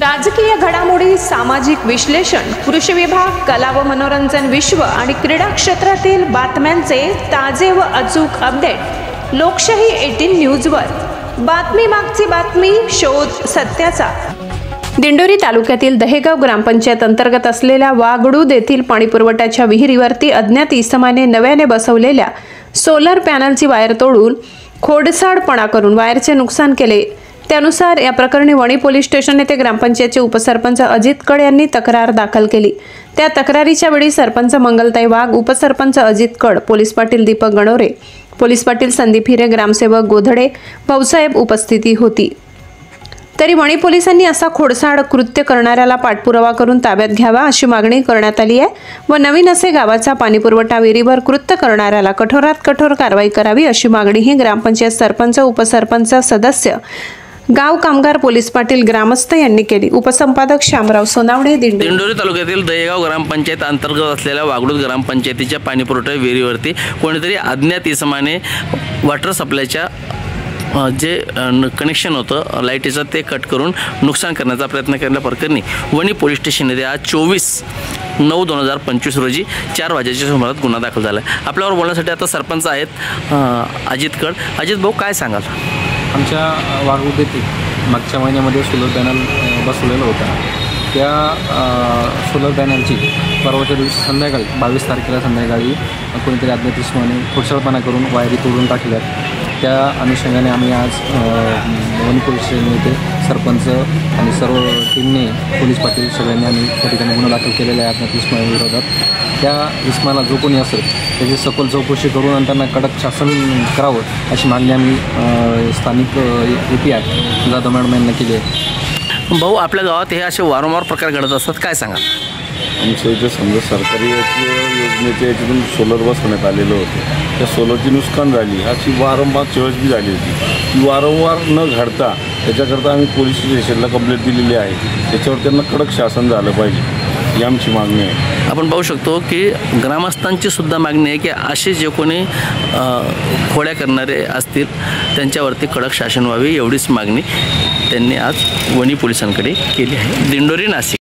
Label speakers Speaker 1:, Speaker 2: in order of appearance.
Speaker 1: राजकीय घडामोडी, सामाजिक विश्लेषण, कृषी विभाग, कला व मनोरंजन विश्व आणि क्रीडा क्षेत्रातील बातम्यांचे ताजे व अचूक अपडेट लोकशाही 18 न्यूजवर। बातमी मागची बातमी, शोध सत्याचा। दिंडोरी तालुक्यातील दहेगाव ग्रामपंचायत अंतर्गत असलेल्या वागडूद येथील पाणीपुरवठ्याच्या विहिरीवरती अज्ञात इसमाने नव्याने बसवलेल्या सोलर पॅनलची वायर तोडून खोडसाळपणा करून वायरचे नुकसान केले। त्यानुसार या प्रकरणी वणी पोलीस स्टेशन येथे ग्रामपंचायतचे उपसरपंच अजित कड यांनी तक्रार दाखल केली। त्या तक्रारीच्या वेळी सरपंच मंगलताई वाघ, उपसरपंच अजित कड, पोलीस पाटील दीपक गणोरे, पोलीस पाटील संदीप हिरे, ग्रामसेवक गोधडे, भाऊसाहेब उपस्थिती होती। तरी वणी पोलिसांनी असा खोडसाळ कृत्य करणाऱ्याला पाठपुरावा करून ताब्यात घ्यावा अशी मागणी करण्यात आली आहे व नवीन असे गावाचा पाणीपुरवठा विहिरीवर कृत्य करणाऱ्याला कठोरात कठोर कारवाई करावी अशी मागणी ही ग्रामपंचायत सरपंच, उपसरपंच, सदस्य, गाव कामगार, पोलीस पाटील, ग्रामस्थ यांनी केली। उपसंपादक शामराव सोनावणे,
Speaker 2: दिंडोरी तालुक्यातील दहेगाव ग्रामपंचायत अंतर्गत असलेल्या वागडूद ग्रामपंचायतीच्या पाणीपुरवठा विहिरीवरती कोणीतरी अज्ञात इसमाने वॉटर सप्लायच्या जे कनेक्शन होतं लाईटीचं ते कट करून नुकसान करण्याचा प्रयत्न केल्या प्रकरणी वणी पोलीस स्टेशन येथे आज 24/9/2025 रोजी 4 वाजेच्या सुमारास गुन्हा दाखल झाला आहे। आपल्यावर बोलण्यासाठी आता सरपंच आहेत अजित कड। अजित भाऊ, काय सांगाल?
Speaker 3: आमच्या वागडूद येथे मागच्या महिन्यामध्ये सोलर पॅनल बसवलेलं होतं। त्या सोलर पॅनलची परवाच्या दिवशी संध्याकाळी 22 तारखेला संध्याकाळी कोणीतरी अज्ञात इसमाने खोडसाळपणा करून वायरी तोडून टाकल्यात। त्या अनुषंगाने आम्ही आज वणी पोलीस स्टेशन येथे सरपंच आणि सर्व टीमने, पोलीस पाटील सगळ्यांनी आम्ही त्या ठिकाणी गुन्हा दाखल केलेला आहे अज्ञात इसमाविरोधात। त्या इसमाला जो कोणी असेल त्याची सखोल चौकशी करून आणि त्यांना कडक शासन करावं अशी मागणी आम्ही स्थानिक API जाधव मॅडम यांना केली आहे।
Speaker 2: भाऊ, आपल्या गावात हे असे वारंवार प्रकार घडत असतात, काय सांगा?
Speaker 4: आमच्या इथे समजा सरकारी योजनेच्या याच्यातून सोलर बसवण्यात आलेलं होतं। त्या सोलरची नुकसान झाली, अशी वारंवार चर्चा झाली होती। ती वारंवार न घडता त्याच्याकरता आम्ही पोलीस स्टेशनला कंप्लेंट दिलेली आहे। त्याच्यावर त्यांना कडक शासन झालं पाहिजे ही आमची मागणी आहे।
Speaker 2: आपण पाहू शकतो की ग्रामस्थांची सुद्धा मागणी आहे की असे जे कोणी खोड्या करणारे असतील त्यांच्यावरती कडक शासन व्हावे एवढीच मागणी त्यांनी आज वणी पोलिसांकडे केली आहे। दिंडोरी, नाशिक।